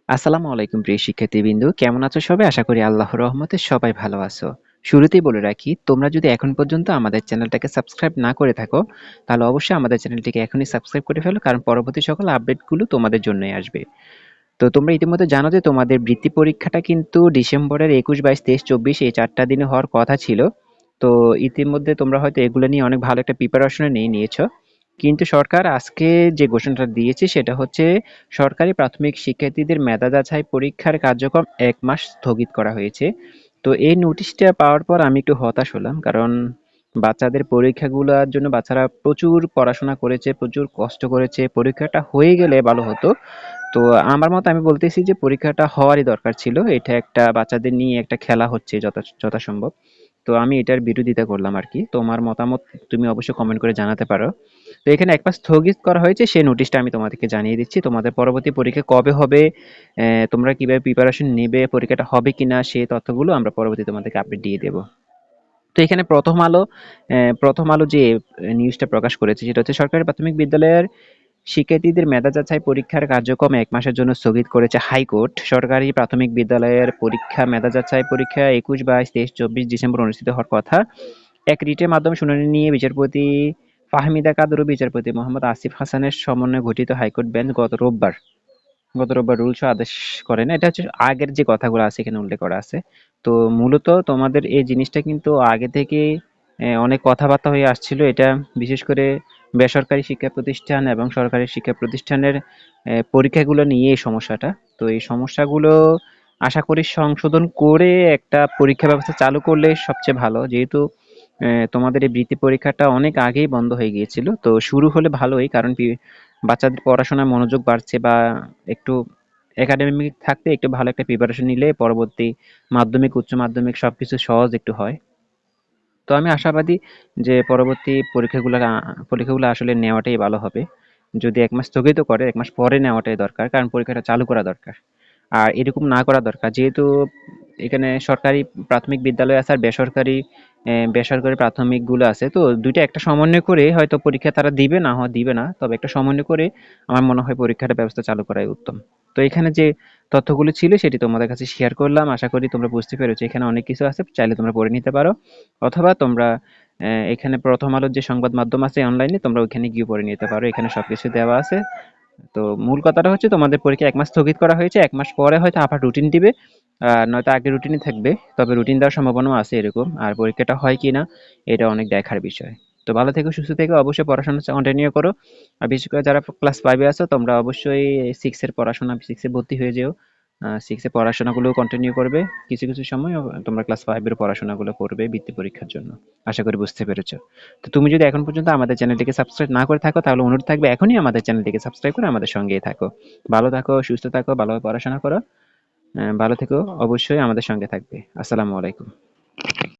আসসালামু আলাইকুম প্রিয় শিক্ষার্থীবৃন্দু, কেমন আছো সবাই? আশা করি আল্লাহর রহমতে সবাই ভালো আছো। শুরুতেই বলে রাখি, তোমরা যদি এখন পর্যন্ত আমাদের চ্যানেলটাকে সাবস্ক্রাইব না করে থাকো, তাহলে অবশ্যই আমাদের চ্যানেলটিকে এখনই সাবস্ক্রাইব করে ফেলো, কারণ পরবর্তী সকল আপডেটগুলো তোমাদের জন্যই আসবে। তো তোমরা ইতিমধ্যে জানো যে তোমাদের বৃত্তি পরীক্ষাটা কিন্তু ডিসেম্বরের 21, 22, 23, 24 এই 4টা দিনে হওয়ার কথা ছিল। তো ইতিমধ্যে তোমরা হয়তো এগুলো নিয়ে অনেক ভালো একটা প্রিপারেশন নিয়েছো। কিন্তু সরকার আজকে যে ঘোষণাটা দিয়েছে সেটা হচ্ছে সরকারি প্রাথমিক শিক্ষার্থীদের মেধা যাচাই পরীক্ষার কার্যক্রম 1 মাস স্থগিত করা হয়েছে। তো এই নোটিশটা পাওয়ার পর আমি একটু হতাশ হলাম, কারণ বাচ্চাদের পরীক্ষাগুলোর জন্য বাচ্চারা প্রচুর পড়াশোনা করেছে, প্রচুর কষ্ট করেছে, পরীক্ষাটা হয়ে গেলে ভালো হতো। তো আমার মতে আমি বলতেছি যে পরীক্ষাটা হওয়ারই দরকার ছিল। এটা একটা বাচ্চাদের নিয়ে একটা খেলা হচ্ছে যথাসম্ভব। তো আমি এটার বিরোধিতা করলাম আরকি। তোমার মতামত তুমি অবশ্যই কমেন্ট করে জানাতে পারো। তো এখানে ১ মাস স্থগিত করা হয়েছে, সেই নোটিশটা আমি তোমাদেরকে জানিয়ে দিচ্ছি। তোমাদের পরবর্তী পরীক্ষা কবে হবে, তোমরা কিভাবে প্রিপারেশন নিবে, পরীক্ষাটা হবে কিনা সেই তথ্যগুলো আমরা পরবর্তী তোমাদেরকে আপডেট দিয়ে দেব। তো এখানে প্রথম আলো যে নিউজটা প্রকাশ করেছে সেটা হচ্ছে সরকারি প্রাথমিক বিদ্যালয়ের শিক্ষার্থীদের মেধা যাচাই পরীক্ষার কার্যক্রম ১ মাসের জন্য স্থগিত করেছে হাইকোর্ট। সরকারি প্রাথমিক বিদ্যালয়ের মেধা যাচাই পরীক্ষা ২১, ২২, ২৩, ২৪ ডিসেম্বর অনুষ্ঠিত হওয়ার কথা। এক রিটের মাধ্যমে শুনানি নিয়ে বিচারপতি ফাহমিদা কাদের ও বিচারপতি মোহাম্মদ আসিফ হাসানের সমন্বয়ে গঠিত হাইকোর্ট বেঞ্চ গত রোববার রুলস আদেশ করেন। এটা হচ্ছে আগের যে কথাগুলো আছে এখানে উল্লেখ করা আছে। তো মূলত তোমাদের এই জিনিসটা কিন্তু আগে থেকেই অনেক কথাবার্তা হয়ে আসছিল। এটা বিশেষ করে বেসরকারি শিক্ষা প্রতিষ্ঠান এবং সরকারি শিক্ষা প্রতিষ্ঠানের পরীক্ষাগুলো নিয়ে এই সমস্যাটা। তো এই সমস্যাগুলো আশা করি সংশোধন করে একটা পরীক্ষা ব্যবস্থা চালু করলে সবচেয়ে ভালো। যেহেতু তোমাদের এই বৃত্তি পরীক্ষাটা অনেক আগেই বন্ধ হয়ে গিয়েছিল। তো শুরু হলে ভালোই, কারণ বাচ্চাদের পড়াশোনায় মনোযোগ বাড়ছে বা একটু একাডেমিক থাকতে একটু ভালো একটা প্রিপারেশন নিলে পরবর্তী মাধ্যমিক, উচ্চ মাধ্যমিক সবকিছু সহজ একটু হয়। তো আমি আশাবাদী যে পরবর্তী পরীক্ষাগুলো আসলে নেওয়াটাই ভালো হবে। যদি ১ মাস স্থগিত করে ১ মাস পরে নেওয়াটাই দরকার, কারণ পরীক্ষাটা চালু করা দরকার। আর এরকম না করা দরকার, যেহেতু এখানে সরকারি প্রাথমিক বিদ্যালয় আছে আর বেসরকারি প্রাথমিকগুলো আছে, তো দুইটা একটা সমন্বয় করে হয়তো পরীক্ষা তারা দিবে, না হয় দিবে না, তবে একটা সমন্বয় করে আমার মনে হয় পরীক্ষাটা ব্যবস্থা চালু করাই উত্তম। তো এখানে যে তথ্যগুলো ছিল সেটি তোমাদের কাছে শেয়ার করলাম। আশা করি তোমরা বুঝতে পেরেছো। এখানে অনেক কিছু আছে, চাইলে তোমরা পড়ে নিতে পারো, অথবা তোমরা এখানে প্রথম আলোর যে সংবাদ মাধ্যম আছে অনলাইনে, তোমরা ওইখানে গিয়ে পড়ে নিতে পারো। এখানে সবকিছু দেওয়া আছে। তো মূল কথাটা হচ্ছে তোমাদের পরীক্ষা ১ মাস স্থগিত করা হয়েছে। ১ মাস পরে হয়তো আবার রুটিন দিবে। নয়তো আগের রুটিনই থাকবে। তবে রুটিন দেওয়ার সম্ভাবনাও আছে এরকম। আর পরীক্ষাটা হয় কিনা এটা অনেক দেখার বিষয়। তো ভালো থেকো, সুস্থ থেকো। অবশ্যই পড়াশোনা কন্টিনিউ করো। আর বিশেষ করে যারা ক্লাস 5 এ আছো তোমরা অবশ্যই 6 এর পড়াশোনা 6 এ ভর্তি হয়ে যেও। 6 এর পড়াশোনাগুলো কন্টিনিউ করবে। কিছু সময় তোমরা ক্লাস 5 এর পড়াশোনাগুলো করবে বৃত্তি পরীক্ষার জন্য। আশা করি বুঝতে পেরেছো। তো তুমি যদি এখন পর্যন্ত আমাদের চ্যানেলটিকে সাবস্ক্রাইব না করে থাকো, তাহলে অনুরোধ থাকবে এখনই আমাদের চ্যানেলটিকে সাবস্ক্রাইব করে আমাদের সঙ্গেই থাকো। ভালো থাকো, সুস্থ থাকো, ভালোভাবে পড়াশোনা করো। ভালো থেকো, অবশ্যই আমাদের সঙ্গে থাকবে। আসসালামু আলাইকুম।